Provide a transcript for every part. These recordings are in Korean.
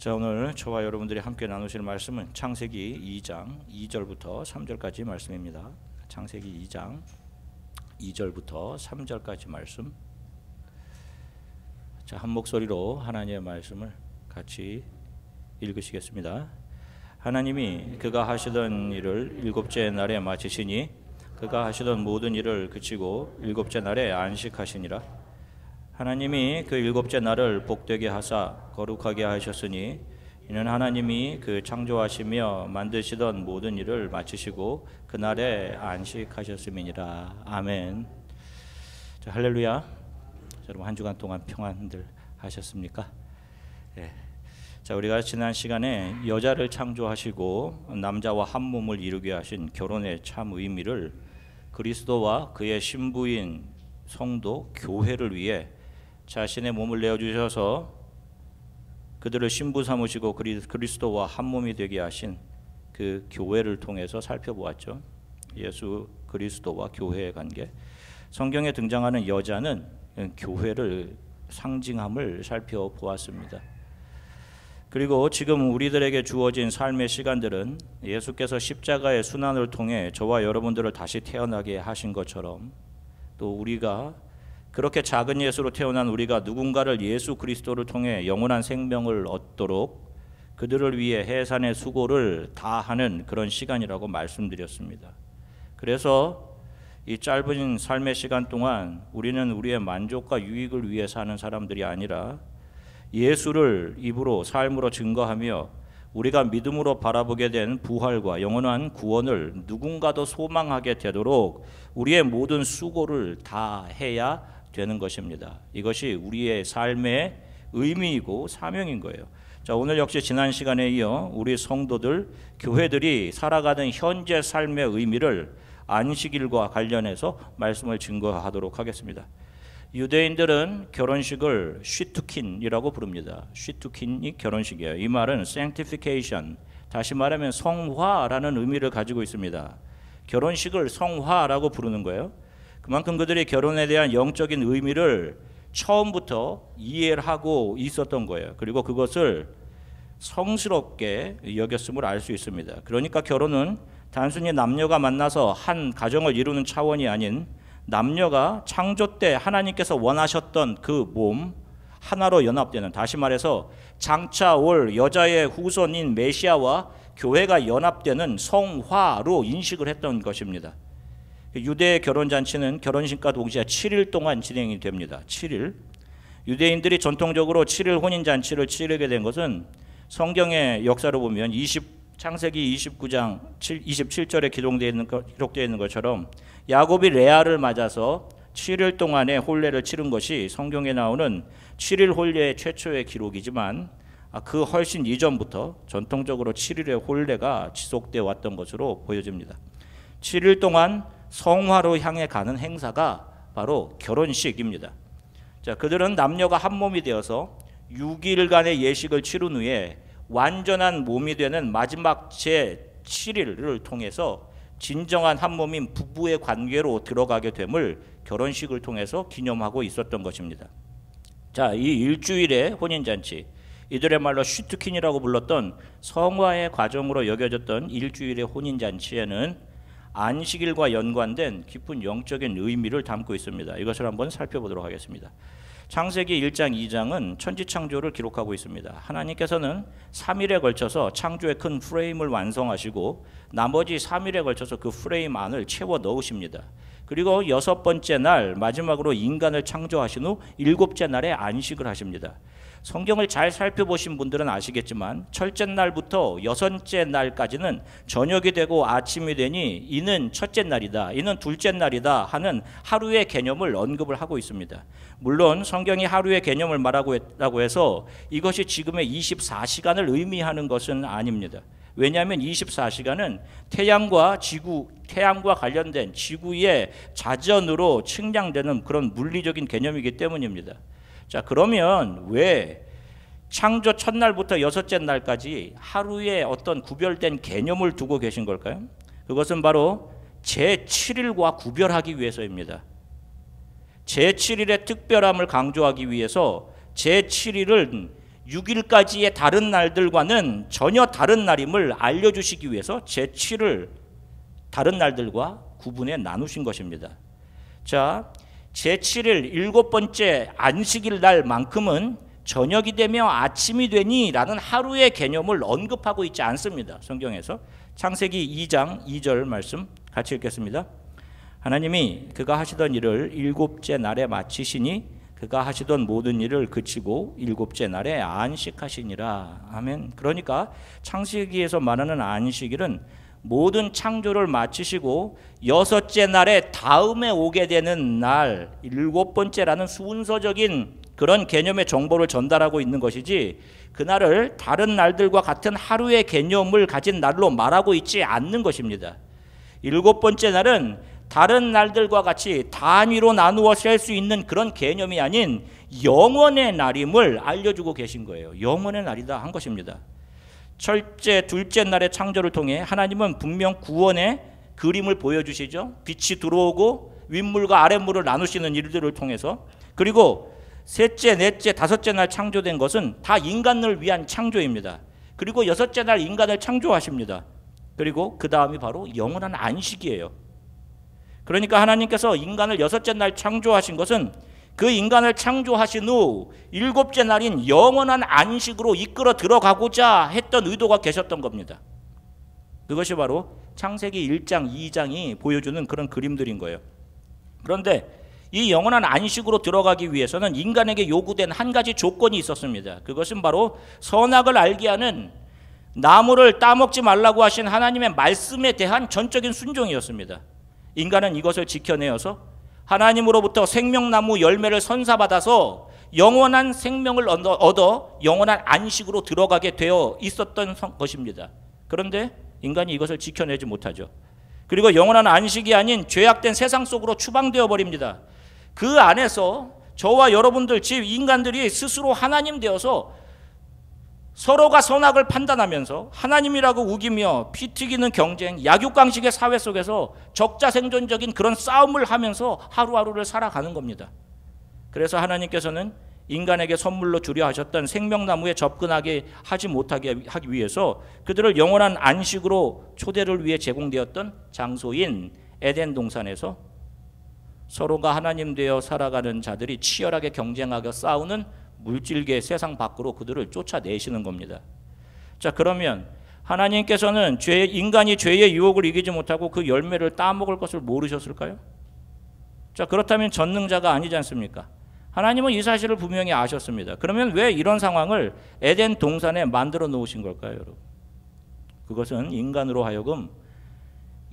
자, 오늘 저와 여러분들이 함께 나누실 말씀은 창세기 2장 2절부터 3절까지 말씀입니다. 창세기 2장 2절부터 3절까지 말씀. 자, 한 목소리로 하나님의 말씀을 같이 읽으시겠습니다. 하나님이 그가 하시던 일을 일곱째 날에 마치시니 그가 하시던 모든 일을 그치고 일곱째 날에 안식하시니라. 하나님이 그 일곱째 날을 복되게 하사 거룩하게 하셨으니 이는 하나님이 그 창조하시며 만드시던 모든 일을 마치시고 그날에 안식하셨음이니라. 아멘. 자, 할렐루야. 여러분 한 주간 동안 평안들 하셨습니까? 네. 자, 우리가 지난 시간에 여자를 창조하시고 남자와 한 몸을 이루게 하신 결혼의 참 의미를 그리스도와 그의 신부인 성도 교회를 위해 자신의 몸을 내어주셔서 그들을 신부 삼으시고 그리스도와 한 몸이 되게 하신 그 교회를 통해서 살펴보았죠. 예수 그리스도와 교회의 관계. 성경에 등장하는 여자는 교회를 상징함을 살펴보았습니다. 그리고 지금 우리들에게 주어진 삶의 시간들은 예수께서 십자가의 순환을 통해 저와 여러분들을 다시 태어나게 하신 것처럼 또 우리가 그렇게 작은 예수로 태어난 우리가 누군가를 예수 그리스도를 통해 영원한 생명을 얻도록 그들을 위해 해산의 수고를 다하는 그런 시간이라고 말씀드렸습니다. 그래서 이 짧은 삶의 시간 동안 우리는 우리의 만족과 유익을 위해 사는 사람들이 아니라 예수를 입으로 삶으로 증거하며 우리가 믿음으로 바라보게 된 부활과 영원한 구원을 누군가도 소망하게 되도록 우리의 모든 수고를 다해야 되는 것입니다. 이것이 우리의 삶의 의미이고 사명인 거예요. 자, 오늘 역시 지난 시간에 이어 우리 성도들, 교회들이 살아가는 현재 삶의 의미를 안식일과 관련해서 말씀을 증거하도록 하겠습니다. 유대인들은 결혼식을 쉬투킨이라고 부릅니다. 쉬투킨이 결혼식이에요. 이 말은 sanctification, 다시 말하면 성화라는 의미를 가지고 있습니다. 결혼식을 성화라고 부르는 거예요. 그만큼 그들이 결혼에 대한 영적인 의미를 처음부터 이해를 하고 있었던 거예요. 그리고 그것을 성스럽게 여겼음을 알 수 있습니다. 그러니까 결혼은 단순히 남녀가 만나서 한 가정을 이루는 차원이 아닌 남녀가 창조 때 하나님께서 원하셨던 그 몸 하나로 연합되는, 다시 말해서 장차 올 여자의 후손인 메시아와 교회가 연합되는 성화로 인식을 했던 것입니다. 유대의 결혼잔치는 결혼식과 동시에 7일 동안 진행이 됩니다. 7일. 유대인들이 전통적으로 7일 혼인잔치를 치르게 된 것은 성경의 역사로 보면 창세기 29장 27절에 기록되어 있는 것처럼 야곱이 레아를 맞아서 7일 동안의 혼례를 치른 것이 성경에 나오는 7일 혼례의 최초의 기록이지만 그 훨씬 이전부터 전통적으로 7일의 혼례가 지속되어 왔던 것으로 보여집니다. 7일 동안 성화로 향해 가는 행사가 바로 결혼식입니다. 자, 그들은 남녀가 한 몸이 되어서 6일간의 예식을 치른 후에 완전한 몸이 되는 마지막 제7일을 통해서 진정한 한 몸인 부부의 관계로 들어가게 됨을 결혼식을 통해서 기념하고 있었던 것입니다. 자, 이 일주일의 혼인잔치, 이들의 말로 쉬투킨이라고 불렀던 성화의 과정으로 여겨졌던 일주일의 혼인잔치에는 안식일과 연관된 깊은 영적인 의미를 담고 있습니다. 이것을 한번 살펴보도록 하겠습니다. 창세기 1장 2장은 천지창조를 기록하고 있습니다. 하나님께서는 3일에 걸쳐서 창조의 큰 프레임을 완성하시고 나머지 3일에 걸쳐서 그 프레임 안을 채워 넣으십니다. 그리고 6번째 날 마지막으로 인간을 창조하신 후 7째 날에 안식을 하십니다. 성경을 잘 살펴보신 분들은 아시겠지만 첫째 날부터 6째 날까지는 저녁이 되고 아침이 되니 이는 첫째 날이다, 이는 둘째 날이다 하는 하루의 개념을 언급을 하고 있습니다. 물론 성경이 하루의 개념을 말하고 해서 이것이 지금의 24시간을 의미하는 것은 아닙니다. 왜냐하면 24시간은 태양과 관련된 지구의 자전으로 측량되는 그런 물리적인 개념이기 때문입니다. 자, 그러면 왜 창조 첫날부터 6째 날까지 하루의 어떤 구별된 개념을 두고 계신 걸까요? 그것은 바로 제7일과 구별하기 위해서입니다. 제7일의 특별함을 강조하기 위해서 제7일을 6일까지의 다른 날들과는 전혀 다른 날임을 알려주시기 위해서 제7을 다른 날들과 구분해 나누신 것입니다. 자, 제7일 7번째 안식일 날만큼은 저녁이 되며 아침이 되니 라는 하루의 개념을 언급하고 있지 않습니다. 성경에서. 창세기 2장 2절 말씀 같이 읽겠습니다. 하나님이 그가 하시던 일을 7째 날에 마치시니 그가 하시던 모든 일을 그치고 7째 날에 안식하시니라. 아멘. 그러니까 창세기에서 말하는 안식일은 모든 창조를 마치시고 6째 날에 다음에 오게 되는 날 7번째라는 순서적인 그런 개념의 정보를 전달하고 있는 것이지, 그날을 다른 날들과 같은 하루의 개념을 가진 날로 말하고 있지 않는 것입니다. 7번째 날은 다른 날들과 같이 단위로 나누어 셀 수 있는 그런 개념이 아닌 영원의 날임을 알려주고 계신 거예요. 영원의 날이다 한 것입니다. 첫째, 둘째 날의 창조를 통해 하나님은 분명 구원의 그림을 보여주시죠. 빛이 들어오고 윗물과 아랫물을 나누시는 일들을 통해서. 그리고 셋째, 넷째, 다섯째 날 창조된 것은 다 인간을 위한 창조입니다. 그리고 6째 날 인간을 창조하십니다. 그리고 그 다음이 바로 영원한 안식이에요. 그러니까 하나님께서 인간을 6째 날 창조하신 것은 그 인간을 창조하신 후 7째 날인 영원한 안식으로 이끌어 들어가고자 했던 의도가 계셨던 겁니다. 그것이 바로 창세기 1장, 2장이 보여주는 그런 그림들인 거예요. 그런데 이 영원한 안식으로 들어가기 위해서는 인간에게 요구된 한 가지 조건이 있었습니다. 그것은 바로 선악을 알게 하는 나무를 따먹지 말라고 하신 하나님의 말씀에 대한 전적인 순종이었습니다. 인간은 이것을 지켜내어서 하나님으로부터 생명나무 열매를 선사받아서 영원한 생명을 얻어 영원한 안식으로 들어가게 되어 있었던 것입니다. 그런데 인간이 이것을 지켜내지 못하죠. 그리고 영원한 안식이 아닌 죄악된 세상 속으로 추방되어 버립니다. 그 안에서 저와 여러분들, 즉 인간들이 스스로 하나님 되어서 서로가 선악을 판단하면서 하나님이라고 우기며 피 튀기는 경쟁, 약육강식의 사회 속에서 적자생존적인 그런 싸움을 하면서 하루하루를 살아가는 겁니다. 그래서 하나님께서는 인간에게 선물로 주려 하셨던 생명나무에 접근하게 하지 못하게 하기 위해서 그들을 영원한 안식으로 초대를 위해 제공되었던 장소인 에덴 동산에서 서로가 하나님 되어 살아가는 자들이 치열하게 경쟁하며 싸우는 물질계 세상 밖으로 그들을 쫓아내시는 겁니다. 자, 그러면 하나님께서는 인간이 죄의 유혹을 이기지 못하고 그 열매를 따먹을 것을 모르셨을까요? 자, 그렇다면 전능자가 아니지 않습니까? 하나님은 이 사실을 분명히 아셨습니다. 그러면 왜 이런 상황을 에덴 동산에 만들어 놓으신 걸까요, 여러분? 그것은 인간으로 하여금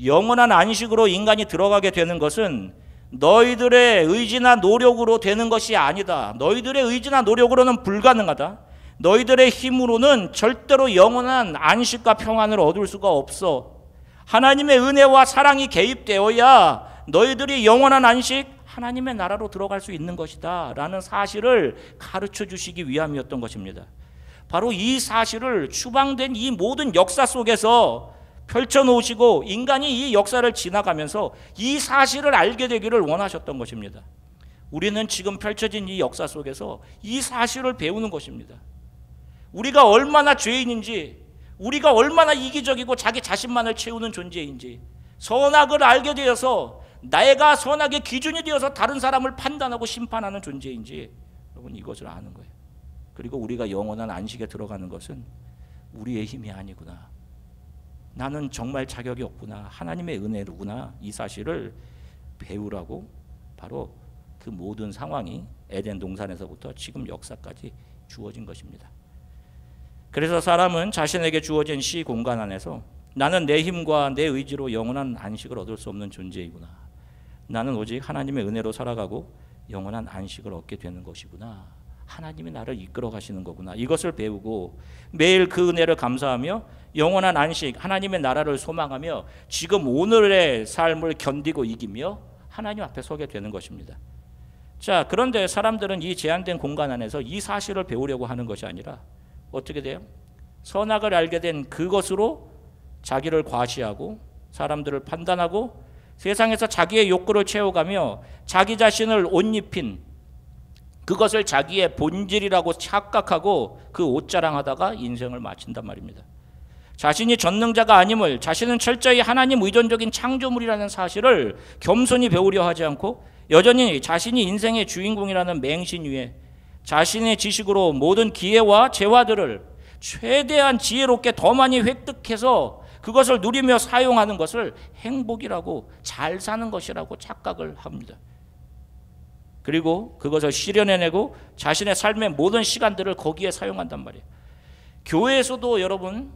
영원한 안식으로 인간이 들어가게 되는 것은 너희들의 의지나 노력으로 되는 것이 아니다. 너희들의 의지나 노력으로는 불가능하다. 너희들의 힘으로는 절대로 영원한 안식과 평안을 얻을 수가 없어. 하나님의 은혜와 사랑이 개입되어야 너희들이 영원한 안식, 하나님의 나라로 들어갈 수 있는 것이다 라는 사실을 가르쳐 주시기 위함이었던 것입니다. 바로 이 사실을 추방된 이 모든 역사 속에서 펼쳐놓으시고 인간이 이 역사를 지나가면서 이 사실을 알게 되기를 원하셨던 것입니다. 우리는 지금 펼쳐진 이 역사 속에서 이 사실을 배우는 것입니다. 우리가 얼마나 죄인인지, 우리가 얼마나 이기적이고 자기 자신만을 채우는 존재인지, 선악을 알게 되어서 내가 선악의 기준이 되어서 다른 사람을 판단하고 심판하는 존재인지, 여러분 이것을 아는 거예요. 그리고 우리가 영원한 안식에 들어가는 것은 우리의 힘이 아니구나, 나는 정말 자격이 없구나, 하나님의 은혜로구나, 이 사실을 배우라고 바로 그 모든 상황이 에덴 동산에서부터 지금 역사까지 주어진 것입니다. 그래서 사람은 자신에게 주어진 시 공간 안에서 나는 내 힘과 내 의지로 영원한 안식을 얻을 수 없는 존재이구나, 나는 오직 하나님의 은혜로 살아가고 영원한 안식을 얻게 되는 것이구나, 하나님이 나를 이끌어 가시는 거구나, 이것을 배우고 매일 그 은혜를 감사하며 영원한 안식, 하나님의 나라를 소망하며 지금 오늘의 삶을 견디고 이기며 하나님 앞에 서게 되는 것입니다. 자, 그런데 사람들은 이 제한된 공간 안에서 이 사실을 배우려고 하는 것이 아니라 어떻게 돼요? 선악을 알게 된 그것으로 자기를 과시하고 사람들을 판단하고 세상에서 자기의 욕구를 채워가며 자기 자신을 옷 입힌 그것을 자기의 본질이라고 착각하고 그 옷자랑하다가 인생을 마친단 말입니다. 자신이 전능자가 아님을, 자신은 철저히 하나님 의존적인 창조물이라는 사실을 겸손히 배우려 하지 않고 여전히 자신이 인생의 주인공이라는 맹신 위에 자신의 지식으로 모든 기회와 재화들을 최대한 지혜롭게 더 많이 획득해서 그것을 누리며 사용하는 것을 행복이라고, 잘 사는 것이라고 착각을 합니다. 그리고 그것을 실현해내고 자신의 삶의 모든 시간들을 거기에 사용한단 말이에요. 교회에서도 여러분,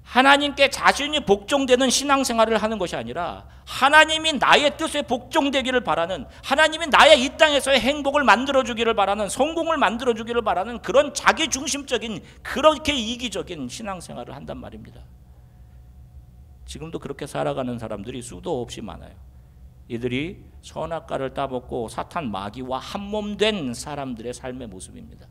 하나님께 자신이 복종되는 신앙생활을 하는 것이 아니라 하나님이 나의 뜻에 복종되기를 바라는, 하나님이 나의 이 땅에서의 행복을 만들어주기를 바라는, 성공을 만들어주기를 바라는 그런 자기중심적인, 그렇게 이기적인 신앙생활을 한단 말입니다. 지금도 그렇게 살아가는 사람들이 수도 없이 많아요. 이들이 선악과를 따먹고 사탄 마귀와 한몸된 사람들의 삶의 모습입니다.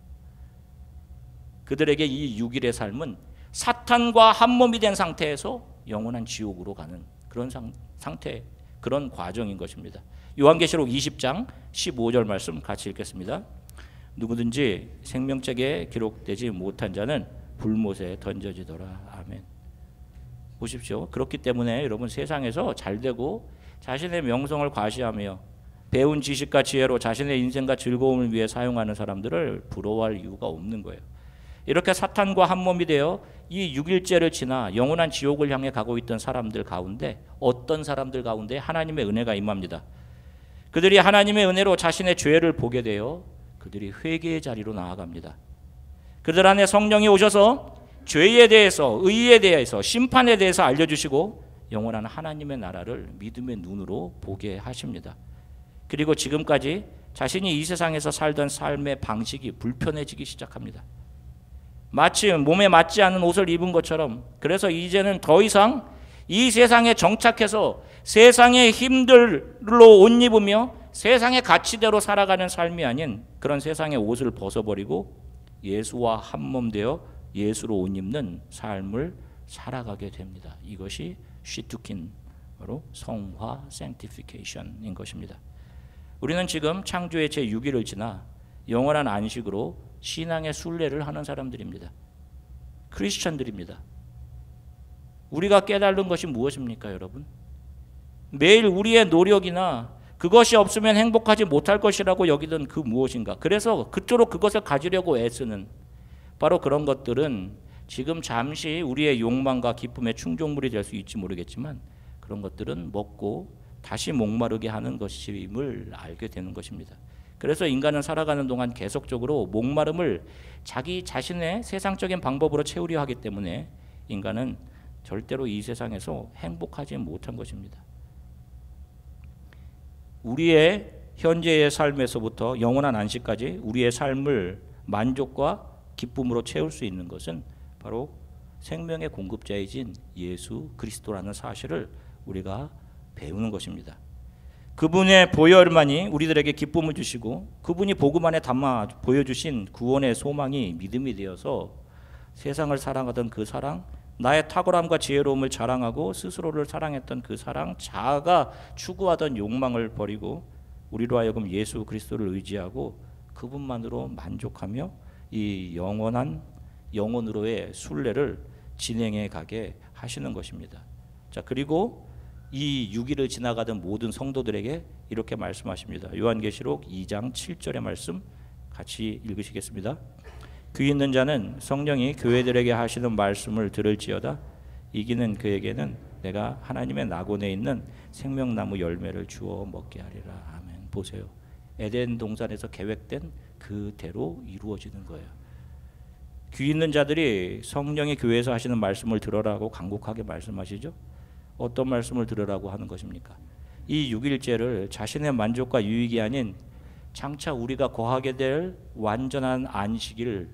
그들에게 이 6일의 삶은 사탄과 한몸이 된 상태에서 영원한 지옥으로 가는 그런 상태, 그런 과정인 것입니다. 요한계시록 20장 15절 말씀 같이 읽겠습니다. 누구든지 생명책에 기록되지 못한 자는 불못에 던져지더라. 아멘. 보십시오. 그렇기 때문에 여러분, 세상에서 잘되고 자신의 명성을 과시하며 배운 지식과 지혜로 자신의 인생과 즐거움을 위해 사용하는 사람들을 부러워할 이유가 없는 거예요. 이렇게 사탄과 한몸이 되어 이 6일째를 지나 영원한 지옥을 향해 가고 있던 사람들 가운데, 어떤 사람들 가운데 하나님의 은혜가 임합니다. 그들이 하나님의 은혜로 자신의 죄를 보게 되어 그들이 회개의 자리로 나아갑니다. 그들 안에 성령이 오셔서 죄에 대해서, 의에 대해서, 심판에 대해서 알려주시고 영원한 하나님의 나라를 믿음의 눈으로 보게 하십니다. 그리고 지금까지 자신이 이 세상에서 살던 삶의 방식이 불편해지기 시작합니다. 마치 몸에 맞지 않은 옷을 입은 것처럼, 그래서 이제는 더 이상 이 세상에 정착해서 세상의 힘들로 옷 입으며 세상의 가치대로 살아가는 삶이 아닌 그런 세상의 옷을 벗어버리고 예수와 한몸 되어 예수로 옷 입는 삶을 살아가게 됩니다. 이것이 쉬투킨, 바로 성화, sanctification인 것입니다. 우리는 지금 창조의 제6일을 지나 영원한 안식으로 신앙의 순례를 하는 사람들입니다. 크리스천들입니다. 우리가 깨달은 것이 무엇입니까, 여러분? 매일 우리의 노력이나 그것이 없으면 행복하지 못할 것이라고 여기던 그 무엇인가, 그래서 그토록 그것을 가지려고 애쓰는 바로 그런 것들은 지금 잠시 우리의 욕망과 기쁨의 충족물이 될 수 있지 모르겠지만 그런 것들은 먹고 다시 목마르게 하는 것임을 알게 되는 것입니다. 그래서 인간은 살아가는 동안 계속적으로 목마름을 자기 자신의 세상적인 방법으로 채우려 하기 때문에 인간은 절대로 이 세상에서 행복하지 못한 것입니다. 우리의 현재의 삶에서부터 영원한 안식까지 우리의 삶을 만족과 기쁨으로 채울 수 있는 것은 바로 생명의 공급자이신 예수 그리스도라는 사실을 우리가 배우는 것입니다. 그분의 보혈만이 우리들에게 기쁨을 주시고 그분이 복음 안에 담아 보여주신 구원의 소망이 믿음이 되어서 세상을 사랑하던 그 사랑, 나의 탁월함과 지혜로움을 자랑하고 스스로를 사랑했던 그 사랑, 자아가 추구하던 욕망을 버리고 우리로 하여금 예수 그리스도를 의지하고 그분만으로 만족하며 이 영원으로의 순례를 진행해 가게 하시는 것입니다. 자, 그리고 이 6일을 지나가던 모든 성도들에게 이렇게 말씀하십니다. 요한계시록 2장 7절의 말씀 같이 읽으시겠습니다. 귀 있는 자는 성령이 교회들에게 하시는 말씀을 들을지어다. 이기는 그에게는 내가 하나님의 낙원에 있는 생명나무 열매를 주어 먹게 하리라. 아멘. 보세요. 에덴 동산에서 계획된 그대로 이루어지는 거예요. 귀 있는 자들이 성령이 교회에서 하시는 말씀을 들으라고 간곡하게 말씀하시죠. 어떤 말씀을 들으라고 하는 것입니까? 이 6일째를 자신의 만족과 유익이 아닌 장차 우리가 거하게 될 완전한 안식,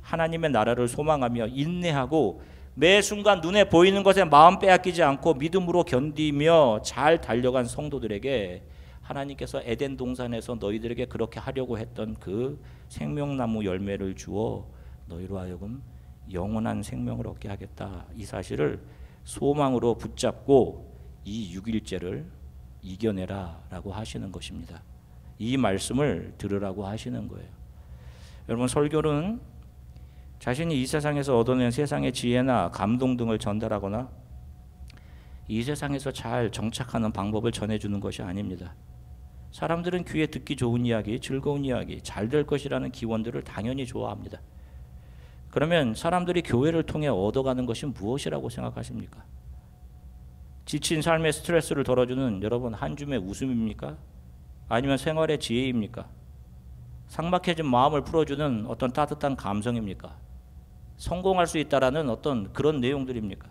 하나님의 나라를 소망하며 인내하고 매 순간 눈에 보이는 것에 마음 빼앗기지 않고 믿음으로 견디며 잘 달려간 성도들에게 하나님께서 에덴 동산에서 너희들에게 그렇게 하려고 했던 그 생명나무 열매를 주어 너희로 하여금 영원한 생명을 얻게 하겠다. 이 사실을 소망으로 붙잡고 이 6일째를 이겨내라 라고 하시는 것입니다. 이 말씀을 들으라고 하시는 거예요. 여러분, 설교는 자신이 이 세상에서 얻어낸 세상의 지혜나 감동 등을 전달하거나 이 세상에서 잘 정착하는 방법을 전해주는 것이 아닙니다. 사람들은 귀에 듣기 좋은 이야기, 즐거운 이야기, 잘 될 것이라는 기원들을 당연히 좋아합니다. 그러면 사람들이 교회를 통해 얻어가는 것이 무엇이라고 생각하십니까? 지친 삶의 스트레스를 덜어주는 여러분 한 줌의 웃음입니까? 아니면 생활의 지혜입니까? 삭막해진 마음을 풀어주는 어떤 따뜻한 감성입니까? 성공할 수 있다라는 어떤 그런 내용들입니까?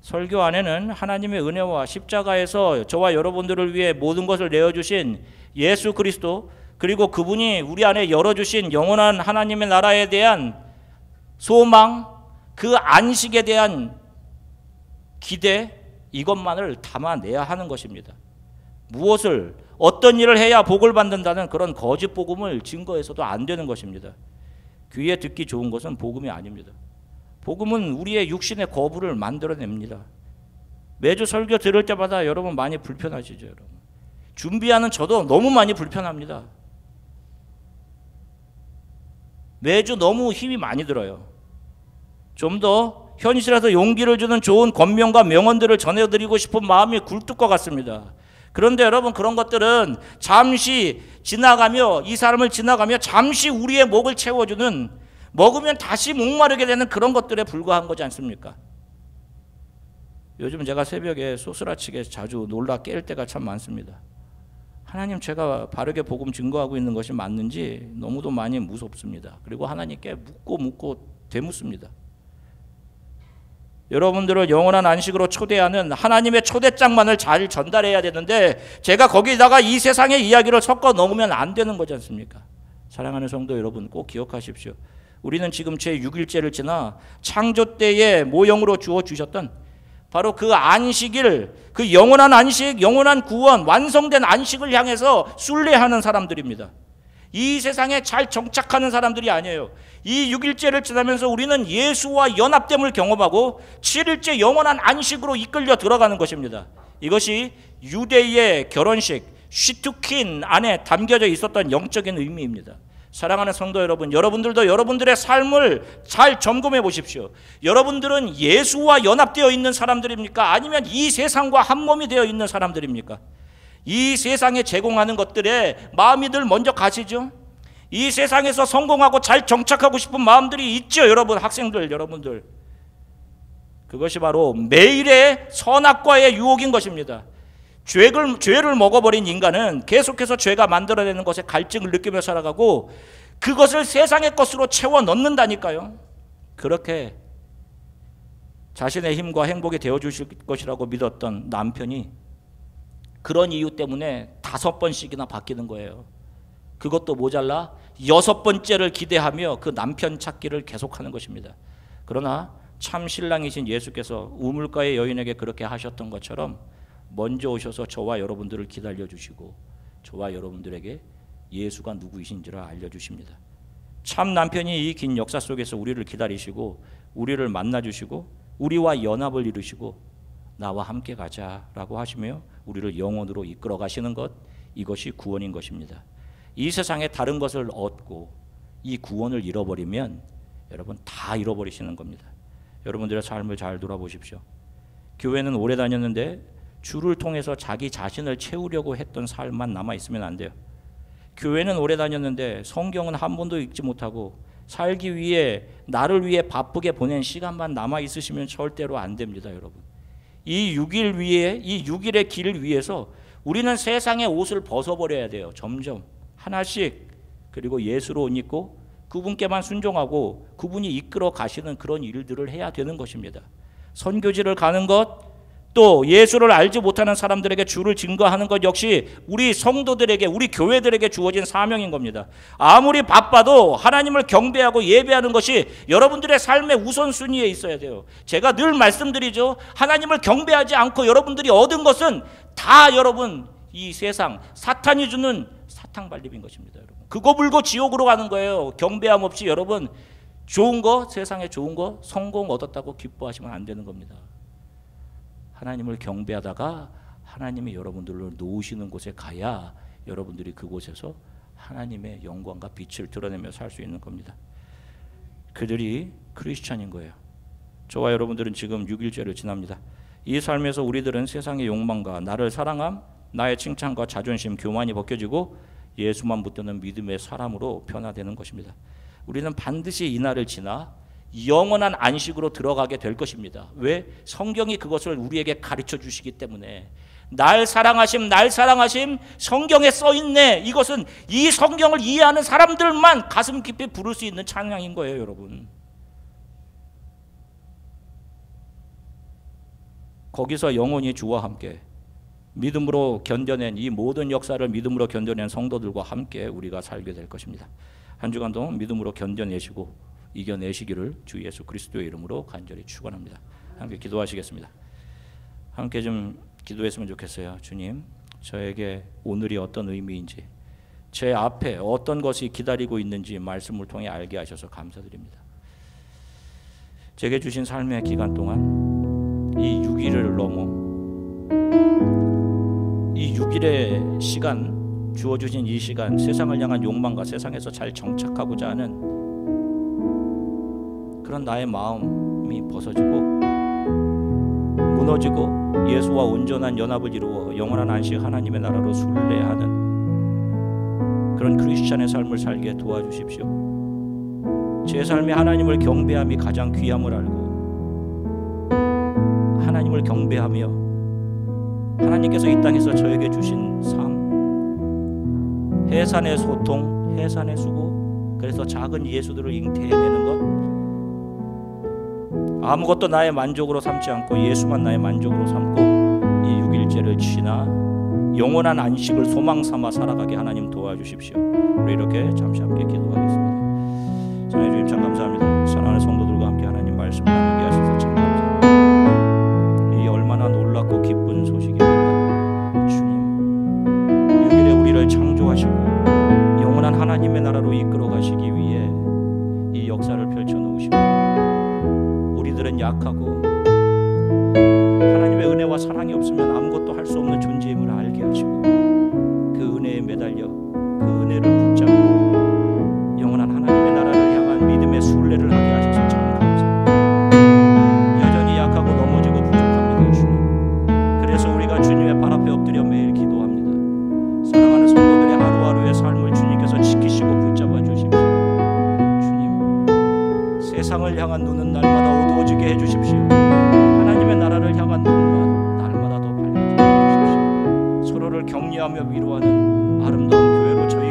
설교 안에는 하나님의 은혜와 십자가에서 저와 여러분들을 위해 모든 것을 내어주신 예수 그리스도, 그리고 그분이 우리 안에 열어주신 영원한 하나님의 나라에 대한 소망, 그 안식에 대한 기대, 이것만을 담아내야 하는 것입니다. 무엇을, 어떤 일을 해야 복을 받는다는 그런 거짓 복음을 증거해서도 안 되는 것입니다. 귀에 듣기 좋은 것은 복음이 아닙니다. 복음은 우리의 육신의 거부를 만들어냅니다. 매주 설교 들을 때마다 여러분 많이 불편하시죠, 여러분. 준비하는 저도 너무 많이 불편합니다. 매주 너무 힘이 많이 들어요. 좀 더 현실에서 용기를 주는 좋은 권면과 명언들을 전해드리고 싶은 마음이 굴뚝 것 같습니다. 그런데 여러분, 그런 것들은 잠시 지나가며, 이 사람을 지나가며 잠시 우리의 목을 채워주는, 먹으면 다시 목마르게 되는 그런 것들에 불과한 거지 않습니까? 요즘 제가 새벽에 소스라치게 자주 놀라 깰 때가 참 많습니다. 하나님, 제가 바르게 복음 증거하고 있는 것이 맞는지 너무도 많이 무섭습니다. 그리고 하나님께 묻고 되묻습니다. 여러분들을 영원한 안식으로 초대하는 하나님의 초대장만을 잘 전달해야 되는데 제가 거기다가 이 세상의 이야기를 섞어 넣으면 안 되는 거지 않습니까? 사랑하는 성도 여러분, 꼭 기억하십시오. 우리는 지금 제6일째를 지나 창조 때의 모형으로 주어주셨던 바로 그 안식일, 그 영원한 안식, 영원한 구원, 완성된 안식을 향해서 순례하는 사람들입니다. 이 세상에 잘 정착하는 사람들이 아니에요. 이 6일째를 지나면서 우리는 예수와 연합됨을 경험하고 7일째 영원한 안식으로 이끌려 들어가는 것입니다. 이것이 유대의 결혼식, 쉬투킨 안에 담겨져 있었던 영적인 의미입니다. 사랑하는 성도 여러분, 여러분들도 여러분들의 삶을 잘 점검해 보십시오. 여러분들은 예수와 연합되어 있는 사람들입니까? 아니면 이 세상과 한 몸이 되어 있는 사람들입니까? 이 세상에 제공하는 것들에 마음이 늘 먼저 가시죠. 이 세상에서 성공하고 잘 정착하고 싶은 마음들이 있죠, 여러분, 학생들, 여러분들. 그것이 바로 매일의 선악과의 유혹인 것입니다. 죄를 먹어버린 인간은 계속해서 죄가 만들어내는 것에 갈증을 느끼며 살아가고 그것을 세상의 것으로 채워 넣는다니까요. 그렇게 자신의 힘과 행복이 되어주실 것이라고 믿었던 남편이 그런 이유 때문에 5번씩이나 바뀌는 거예요. 그것도 모자라 6번째를 기대하며 그 남편 찾기를 계속하는 것입니다. 그러나 참 신랑이신 예수께서 우물가의 여인에게 그렇게 하셨던 것처럼 먼저 오셔서 저와 여러분들을 기다려주시고 저와 여러분들에게 예수가 누구이신지를 알려주십니다. 참 남편이 이 긴 역사 속에서 우리를 기다리시고 우리를 만나주시고 우리와 연합을 이루시고 나와 함께 가자라고 하시며 우리를 영원으로 이끌어 가시는 것, 이것이 구원인 것입니다. 이 세상에 다른 것을 얻고 이 구원을 잃어버리면 여러분 다 잃어버리시는 겁니다. 여러분들의 삶을 잘 돌아보십시오. 교회는 오래 다녔는데 주를 통해서 자기 자신을 채우려고 했던 삶만 남아있으면 안 돼요. 교회는 오래 다녔는데 성경은 한 번도 읽지 못하고 살기 위해 나를 위해 바쁘게 보낸 시간만 남아있으시면 절대로 안 됩니다. 여러분, 이 6일 위에, 이 6일의 길을 위해서 우리는 세상의 옷을 벗어버려야 돼요. 점점 하나씩. 그리고 예수로 옷 입고 그분께만 순종하고 그분이 이끌어 가시는 그런 일들을 해야 되는 것입니다. 선교지를 가는 것, 또 예수를 알지 못하는 사람들에게 주를 증거하는 것 역시 우리 성도들에게, 우리 교회들에게 주어진 사명인 겁니다. 아무리 바빠도 하나님을 경배하고 예배하는 것이 여러분들의 삶의 우선순위에 있어야 돼요. 제가 늘 말씀드리죠. 하나님을 경배하지 않고 여러분들이 얻은 것은 다 여러분 이 세상 사탄이 주는 사탕발림인 것입니다. 여러분, 그거 물고 지옥으로 가는 거예요. 경배함 없이 여러분 좋은 거, 세상에 좋은 거, 성공 얻었다고 기뻐하시면 안 되는 겁니다. 하나님을 경배하다가 하나님이 여러분들을 놓으시는 곳에 가야 여러분들이 그곳에서 하나님의 영광과 빛을 드러내며 살 수 있는 겁니다. 그들이 크리스찬인 거예요. 저와 여러분들은 지금 6일째를 지납니다. 이 삶에서 우리들은 세상의 욕망과 나를 사랑함, 나의 칭찬과 자존심, 교만이 벗겨지고 예수만 붙드는 믿음의 사람으로 변화되는 것입니다. 우리는 반드시 이 날을 지나 영원한 안식으로 들어가게 될 것입니다. 왜? 성경이 그것을 우리에게 가르쳐 주시기 때문에. 날 사랑하심, 날 사랑하심, 성경에 써있네. 이것은 이 성경을 이해하는 사람들만 가슴 깊이 부를 수 있는 찬양인 거예요, 여러분. 거기서 영원히 주와 함께 믿음으로 견뎌낸 이 모든 역사를 믿음으로 견뎌낸 성도들과 함께 우리가 살게 될 것입니다. 한 주간 동안 믿음으로 견뎌내시고 이겨내시기를 주 예수 그리스도의 이름으로 간절히 축원합니다. 함께 기도하시겠습니다. 함께 좀 기도했으면 좋겠어요. 주님, 저에게 오늘이 어떤 의미인지, 제 앞에 어떤 것이 기다리고 있는지 말씀을 통해 알게 하셔서 감사드립니다. 제게 주신 삶의 기간 동안 이 6일을 넘어 이 6일의 시간, 주어주신 이 시간, 세상을 향한 욕망과 세상에서 잘 정착하고자 하는 그런 나의 마음이 벗어지고 무너지고 예수와 온전한 연합을 이루어 영원한 안식 하나님의 나라로 순례하는 그런 크리스찬의 삶을 살게 도와주십시오. 제 삶에 하나님을 경배함이 가장 귀함을 알고 하나님을 경배하며 하나님께서 이 땅에서 저에게 주신 삶, 해산의 소통, 해산의 수고, 그래서 작은 예수들을 잉태해내는 것, 아무것도 나의 만족으로 삼지 않고 예수만 나의 만족으로 삼고 이 6일째를 지나 영원한 안식을 소망 삼아 살아가게 하나님 도와주십시오. 우리 이렇게 잠시 함께 기도하겠습니다. 사랑해 주님 참 감사합니다. 사랑하는 성도들과 함께 하나님 말씀 나누게 하셔서 참 감사합니다. 이 얼마나 놀랍고 기쁜 소식입니까? 주님, 6일에 우리를 창조하시고 영원한 하나님의 나라로 이끌어 가시기 위해 이 역사를 펼쳐 놓으시고 우리들은 약하고 하나님의 은혜와 사랑이 없으면 아무것도 할 수 없는 존재임을 알게 하시고 그 은혜에 매달려 그 은혜를 붙잡고 영원한 하나님의 나라를 향한 믿음의 순례를 하게 하셔서 참 감사합니다. 여전히 약하고 넘어지고 부족합니다. 주님, 그래서 우리가 주님의 발 앞에 엎드려 매일 기도합니다. 사랑하는 성도들의 하루하루의 삶을 주님께서 지키시고 붙잡아 주십시오. 주님, 세상을 향한 눈은 날마다 어두워지게 해주십시오. 하나님의 나라를 향한 눈만 날마다 더 밝아지게 해주십시오. 서로를 격려하며 위로하는 아름다운 교회로 저희